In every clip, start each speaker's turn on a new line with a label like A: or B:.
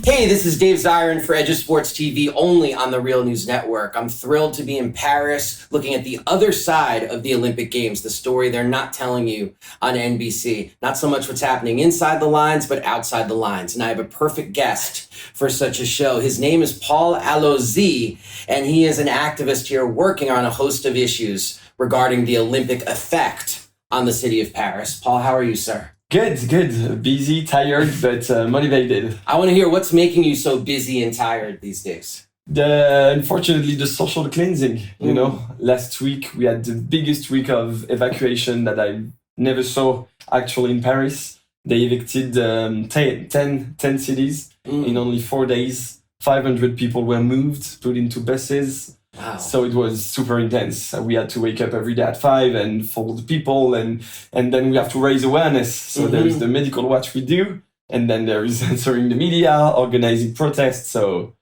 A: Hey, this is Dave Zirin for Edge of Sports TV, only on the Real News Network. I'm thrilled to be in Paris, looking at the other side of the Olympic Games, the story they're not telling you on NBC. Not so much what's happening inside the lines, but outside the lines. And I have a perfect guest for such a show. His name is Paul Alauzy, and he is an activist here working on a host of issues regarding the Olympic effect on the city of Paris. Paul, how are you, sir?
B: Good. Busy, tired, but motivated.
A: I want to hear what's making you so busy and tired these days.
B: Unfortunately, the social cleansing, you know. Last week, we had the biggest week of evacuation that I never saw actually in Paris. They evicted 10 cities in only 4 days. 500 people were moved, put into buses.
A: Wow.
B: So it was super intense. We had to wake up every day at 5 and follow the people, and then we have to raise awareness. So there is the medical watch we do, and then there is answering the media, organizing protests. So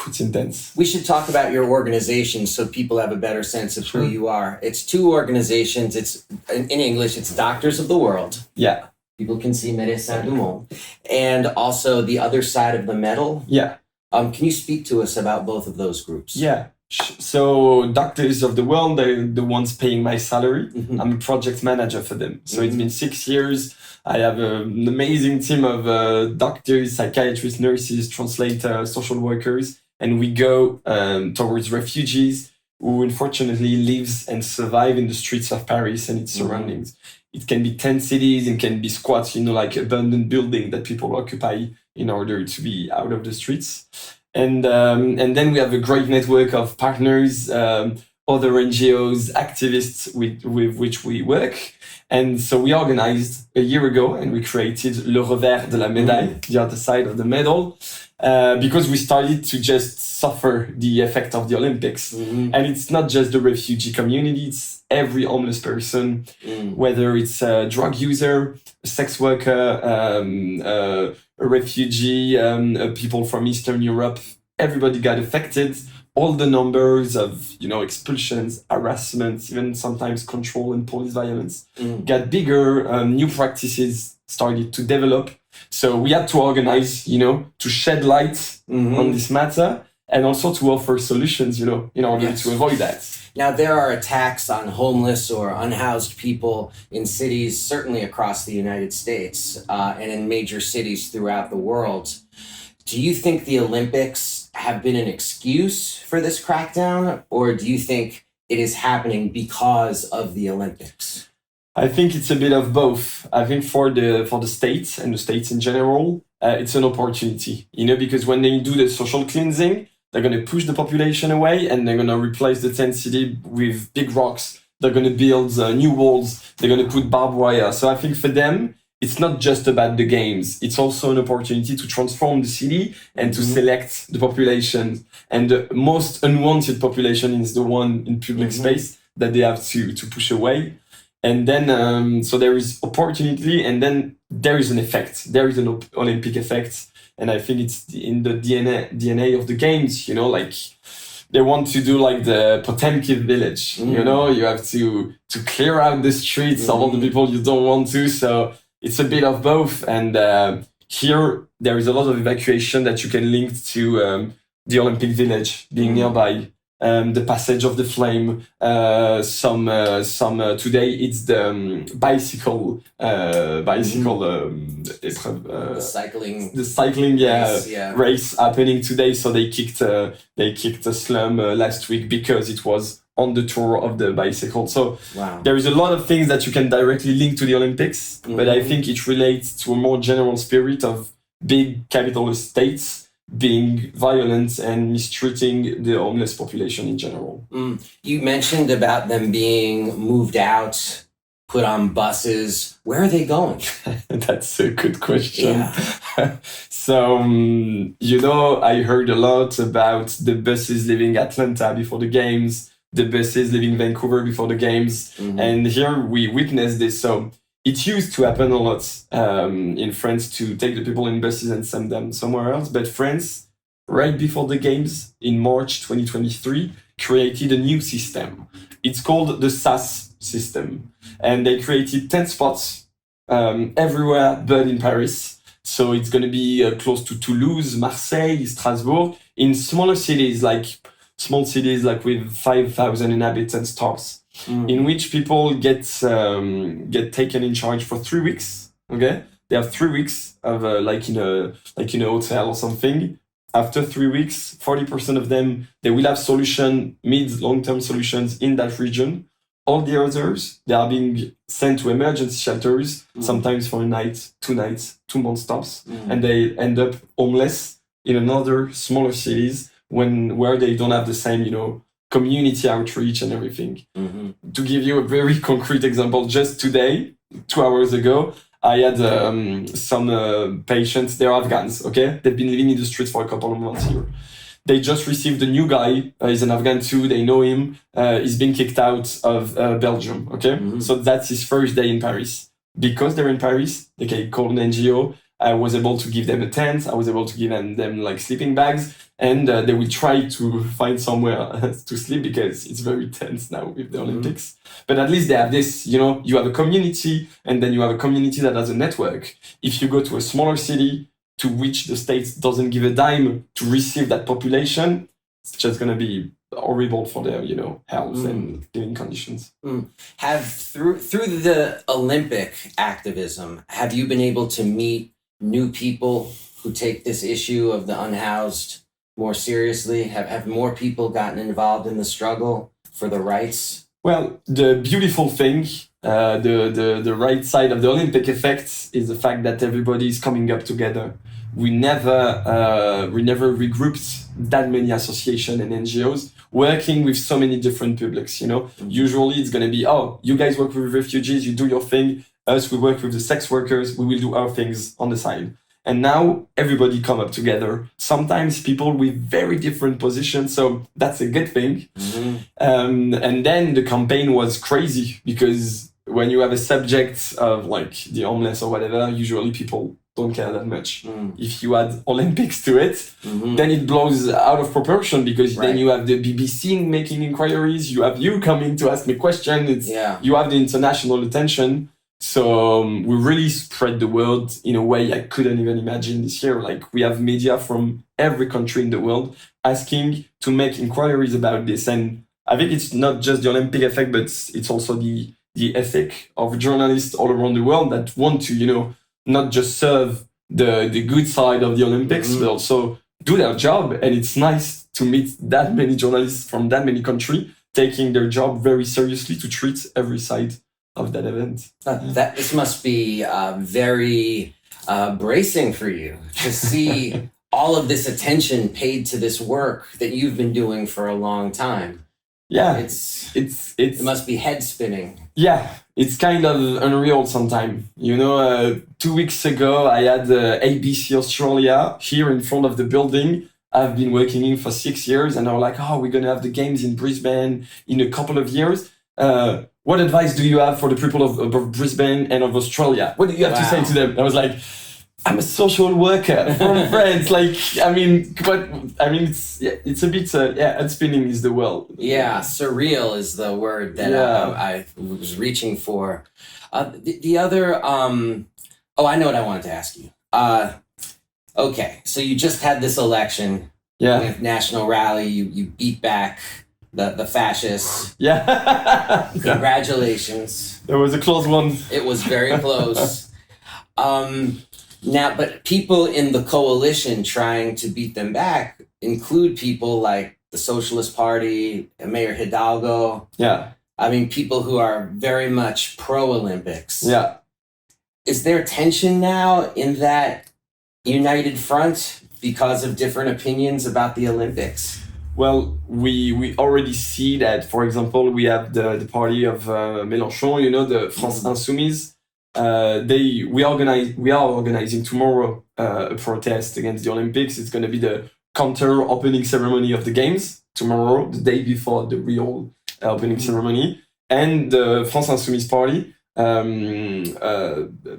B: it's intense.
A: We should talk about your organization so people have a better sense of who you are. It's two organizations. It's in English, it's Doctors of the World.
B: Yeah.
A: People can see Médecins du Monde. And also the other side of the medal.
B: Yeah.
A: Can you speak to us about both of those groups?
B: Yeah. So Doctors of the World, they're the ones paying my salary. I'm a project manager for them. So it's been 6 years. I have an amazing team of doctors, psychiatrists, nurses, translators, social workers. And we go towards refugees who unfortunately live and survive in the streets of Paris and its surroundings. It can be 10 cities, it can be squats, like abandoned building that people occupy in order to be out of the streets. And then we have a great network of partners, other NGOs, activists with which we work. And so we organized a year ago and we created le Revers de la Médaille, the other side of the medal, because we started to just suffer the effect of the Olympics. And it's not just the refugee community, it's every homeless person, whether it's a drug user, a sex worker, a refugee, people from Eastern Europe. Everybody got affected. All the numbers of, expulsions, harassment, even sometimes control and police violence got bigger. New practices started to develop. So we had to organize, to shed light on this matter and also to offer solutions, in order to avoid that.
A: Now, there are attacks on homeless or unhoused people in cities, certainly across the United States and in major cities throughout the world. Do you think the Olympics have been an excuse for this crackdown, or do you think it is happening because of the Olympics?
B: I think it's a bit of both. I think for the states and the states in general, it's an opportunity, because when they do the social cleansing, they're going to push the population away and they're going to replace the 10 city with big rocks. They're going to build new walls. They're going to put barbed wire. So I think for them, it's not just about the games. It's also an opportunity to transform the city and to select the population. And the most unwanted population is the one in public space that they have to push away. And then, so there is opportunity and then there is an effect. There is an Olympic effect. And I think it's in the DNA of the games, they want to do like the Potemkin village, you have to clear out the streets of all the people you don't want to. So it's a bit of both. And here there is a lot of evacuation that you can link to the Olympic village being nearby. The passage of the flame, some today it's the bicycle, the cycling race happening today. So they kicked a slum last week because it was on the tour of the bicycle. So there is a lot of things that you can directly link to the Olympics, but I think it relates to a more general spirit of big capitalist states being violent and mistreating the homeless population in general.
A: You mentioned about them being moved out, put on buses. Where are they going?
B: That's a good question. So, I heard a lot about the buses leaving Atlanta before the games, the buses leaving Vancouver before the games. And here we witnessed this. So it used to happen a lot in France to take the people in buses and send them somewhere else. But France, right before the games in March 2023, created a new system. It's called the SAS system. And they created 10 spots everywhere but in Paris So it's going to be close to Toulouse, Marseille, Strasbourg, in smaller cities, like small cities like with 5,000 inhabitants tops, in which people get taken in charge for 3 weeks. Okay, they have 3 weeks of like in a hotel or something. After 3 weeks, 40% of them, they will have long-term solutions in that region. All the others, they are being sent to emergency shelters, sometimes for a night, 2 nights, 2 months tops, and they end up homeless in another smaller cities where they don't have the same, community outreach and everything. To give you a very concrete example, just today, 2 hours ago, I had some patients, they're Afghans, okay? They've been living in the streets for a couple of months here. They just received a new guy. He's an Afghan too. They know him. He's been kicked out of Belgium. Okay, so that's his first day in Paris. Because they're in Paris, they called an NGO. I was able to give them a tent. I was able to give them like sleeping bags, and they will try to find somewhere to sleep because it's very tense now with the Olympics. But at least they have this. You have a community, and then you have a community that has a network. If you go to a smaller city, to which the state doesn't give a dime to receive that population, it's just going to be horrible for their, health and living conditions.
A: Have through the Olympic activism, have you been able to meet new people who take this issue of the unhoused more seriously? Have more people gotten involved in the struggle for the rights?
B: Well, the beautiful thing, the right side of the Olympic effect is the fact that everybody is coming up together. We never regrouped that many associations and NGOs working with so many different publics. Usually it's going to be, you guys work with refugees, you do your thing. Us, we work with the sex workers, we will do our things on the side. And now everybody come up together. Sometimes people with very different positions, so that's a good thing. And then the campaign was crazy because when you have a subject of like the homeless or whatever, usually people don't care that much. If you add Olympics to it, then it blows out of proportion because then you have the BBC making inquiries, you have you coming to ask me questions, you have the international attention. So we really spread the word in a way I couldn't even imagine this year. Like we have media from every country in the world asking to make inquiries about this. And I think it's not just the Olympic effect, but it's also the ethic of journalists all around the world that want to, not just serve the good side of the Olympics, but also do their job. And it's nice to meet that many journalists from that many countries taking their job very seriously to treat every side of that event.
A: This must be very bracing for you to see all of this attention paid to this work that you've been doing for a long time.
B: Yeah,
A: it must be head spinning.
B: Yeah, it's kind of unreal sometimes. 2 weeks ago, I had ABC Australia here in front of the building. I've been working in for 6 years, and they were like, we're going to have the games in Brisbane in a couple of years. What advice do you have for the people of Brisbane and of Australia? What do you have to say to them? I was like, I'm a social worker from France. It's a bit, head spinning is the word.
A: Yeah, surreal is the word that I was reaching for. The other, I know what I wanted to ask you. Okay, so you just had this election. With National Rally, you beat back the fascists.
B: Yeah.
A: Congratulations.
B: It was a close one.
A: It was very close. Now, but people in the coalition trying to beat them back include people like the Socialist Party, Mayor Hidalgo.
B: Yeah.
A: I mean, people who are very much pro-Olympics.
B: Yeah.
A: Is there tension now in that united front because of different opinions about the Olympics?
B: Well, we already see that. For example, we have the party of Mélenchon, the France Insoumise. We are organizing tomorrow a protest against the Olympics. It's going to be the counter opening ceremony of the games tomorrow, the day before the real opening ceremony. And the France Insoumise party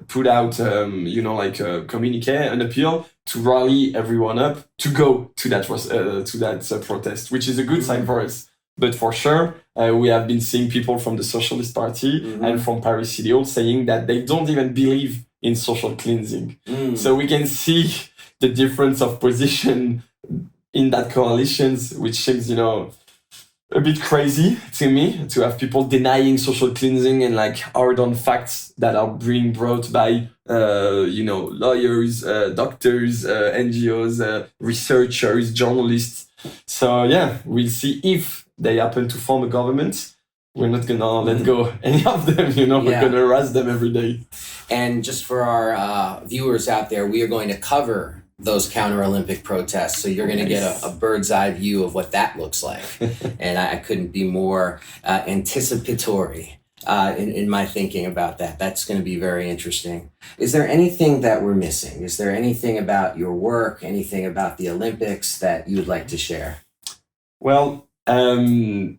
B: put out a communique, an appeal to rally everyone up to go to that protest, which is a good sign for us. But for sure, we have been seeing people from the Socialist Party and from Paris City Hall saying that they don't even believe in social cleansing. So we can see the difference of position in that coalitions, which seems, a bit crazy to me, to have people denying social cleansing and like hard on facts that are being brought by lawyers, doctors, NGOs, researchers, journalists. So yeah, we'll see if they happen to form a government. We're not gonna let go any of them, we're gonna harass them every day.
A: And just for our viewers out there, we are going to cover those counter-Olympic protests. So you're going to get a bird's eye view of what that looks like. And I couldn't be more anticipatory in my thinking about that. That's going to be very interesting. Is there anything that we're missing? Is there anything about your work, anything about the Olympics that you would like to share?
B: Well, I'd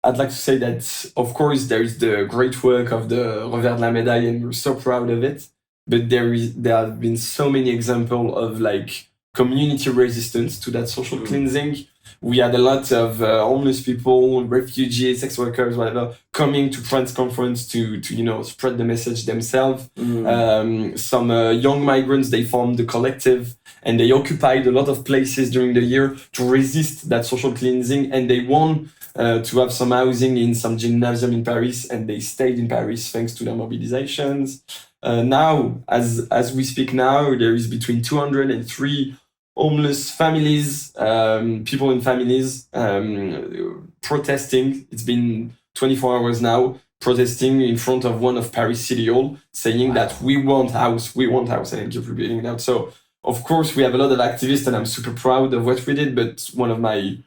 B: like to say that, of course, there is the great work of the Revers de la Médaille, and we're so proud of it. But there have been so many examples of like community resistance to that social cleansing. We had a lot of homeless people, refugees, sex workers, whatever, coming to France conference to spread the message themselves. Some young migrants, they formed a collective and they occupied a lot of places during the year to resist that social cleansing, and they won to have some housing in some gymnasium in Paris, and they stayed in Paris thanks to their mobilizations. Now, as we speak now, there is between 200 and 3 homeless families, people in families protesting. It's been 24 hours now, protesting in front of one of Paris City Hall, saying that we want house, and keep repeating that. So, of course, we have a lot of activists, and I'm super proud of what we did, but one of my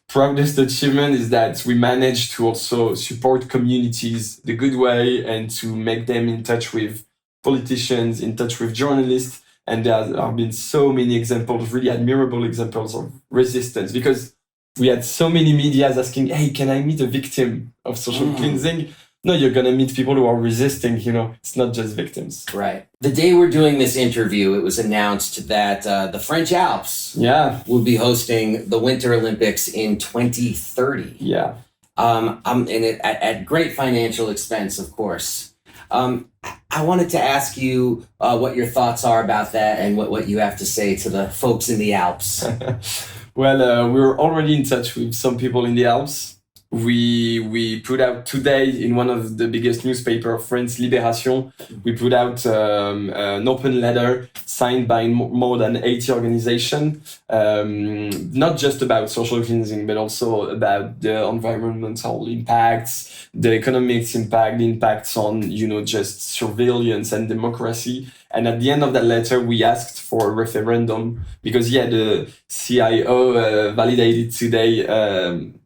B: proudest achievement is that we managed to also support communities the good way and to make them in touch with politicians, in touch with journalists. And there have been so many examples, really admirable examples of resistance, because we had so many medias asking, hey, can I meet a victim of social cleansing? No, you're going to meet people who are resisting, it's not just victims.
A: Right. The day we're doing this interview, it was announced that the French Alps will be hosting the Winter Olympics in 2030.
B: Yeah.
A: And at great financial expense, of course. I wanted to ask you what your thoughts are about that and what you have to say to the folks in the Alps.
B: Well, we're already in touch with some people in the Alps. We put out today in one of the biggest newspaper of France, Libération, we put out an open letter signed by more than 80 organizations, not just about social cleansing, but also about the environmental impacts, the economic impact, the impacts on, just surveillance and democracy. And at the end of that letter, we asked for a referendum because, the CIO validated today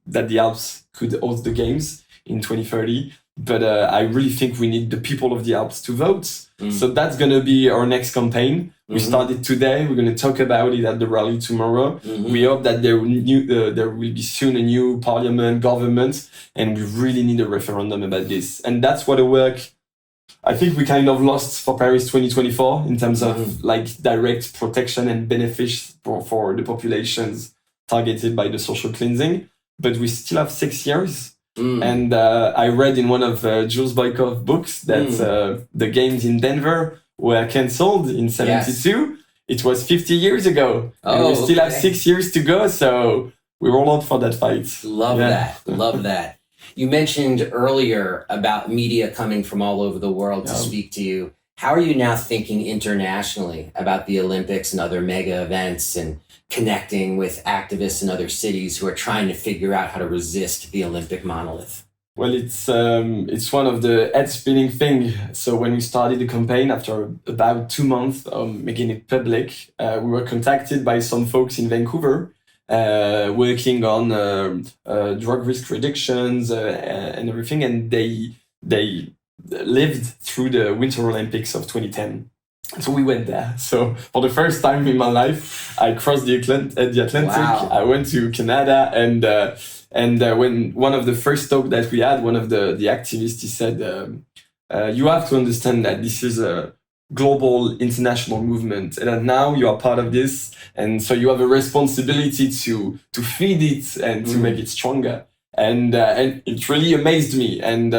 B: that the Alps could host the games in 2030. But I really think we need the people of the Alps to vote. So that's going to be our next campaign. We started today. We're going to talk about it at the rally tomorrow. We hope that there will be soon a new parliament, government, and we really need a referendum about this. And that's what the work I think we kind of lost for Paris 2024 in terms of direct protection and benefits for the populations targeted by the social cleansing. But we still have 6 years. And I read in one of Jules Boykoff books that the games in Denver were cancelled in 72. Yes. It was 50 years ago. And we still have 6 years to go. So we're all out for that fight.
A: Love that. Love that. You mentioned earlier about media coming from all over the world to speak to you. How are you now thinking internationally about the Olympics and other mega events and connecting with activists in other cities who are trying to figure out how to resist the Olympic monolith?
B: Well, it's one of the head-spinning thing. So when we started the campaign, after about 2 months of making it public, we were contacted by some folks in Vancouver working on drug risk reductions and everything, and they lived through the Winter Olympics of 2010. So we went there. So for the first time in my life, I crossed the Atlantic. Wow. I went to Canada, and when one of the first talk that we had, one of the activists, he said, you have to understand that this is a global international movement, and that now you are part of this, and so you have a responsibility to feed it and to make it stronger. And it really amazed me. And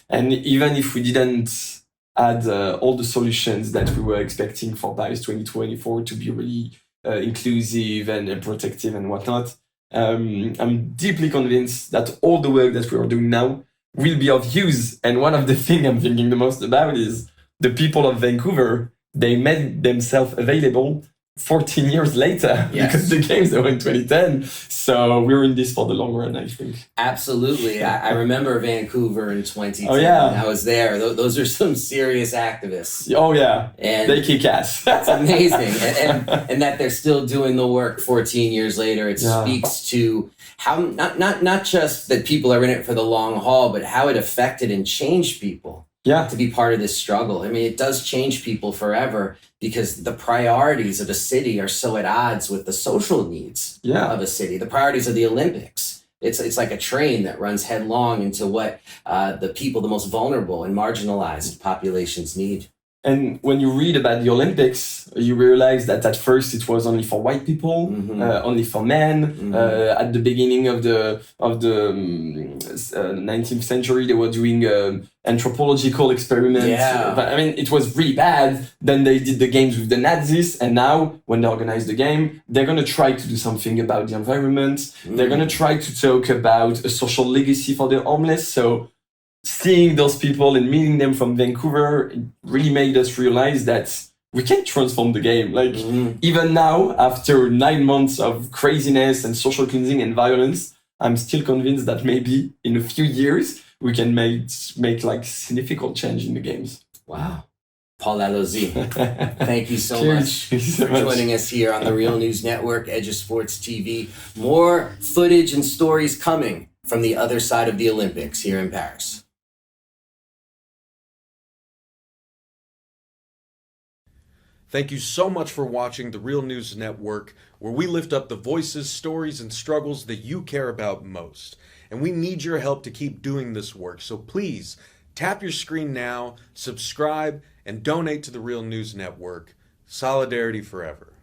B: even if we didn't had all the solutions that we were expecting for Paris 2024 to be really inclusive and protective and whatnot. I'm deeply convinced that all the work that we are doing now will be of use. And one of the things I'm thinking the most about is the people of Vancouver. They made themselves available 14 years later because the games they were in 2010. So we're in this for the long run, I think.
A: Absolutely. I remember Vancouver in 2010.
B: Oh, yeah.
A: I was there. Those are some serious activists.
B: Oh, yeah.
A: And
B: they kick ass.
A: It's amazing. And that they're still doing the work 14 years later. It speaks to how not just that people are in it for the long haul, but how it affected and changed people. To be part of this struggle. I mean, it does change people forever because the priorities of a city are so at odds with the social needs of a city. The priorities of the Olympics. It's like a train that runs headlong into what the people, the most vulnerable and marginalized populations need.
B: And when you read about the Olympics, you realize that at first it was only for white people, only for men. At the beginning of the 19th century, they were doing anthropological experiments. But I mean, it was really bad. Then they did the games with the Nazis, and now when they organize the game, they're gonna try to do something about the environment. They're gonna try to talk about a social legacy for the homeless. So seeing those people and meeting them from Vancouver, it really made us realize that we can transform the game. Like even now, after 9 months of craziness and social cleansing and violence, I'm still convinced that maybe in a few years we can make like significant change in the games.
A: Wow. Paul Alauzy, thank you so much for joining us here on the Real News Network, Edge of Sports TV. More footage and stories coming from the other side of the Olympics here in Paris.
C: Thank you so much for watching the Real News Network, where we lift up the voices, stories, and struggles that you care about most. And we need your help to keep doing this work. So please tap your screen now, subscribe, and donate to the Real News Network. Solidarity forever.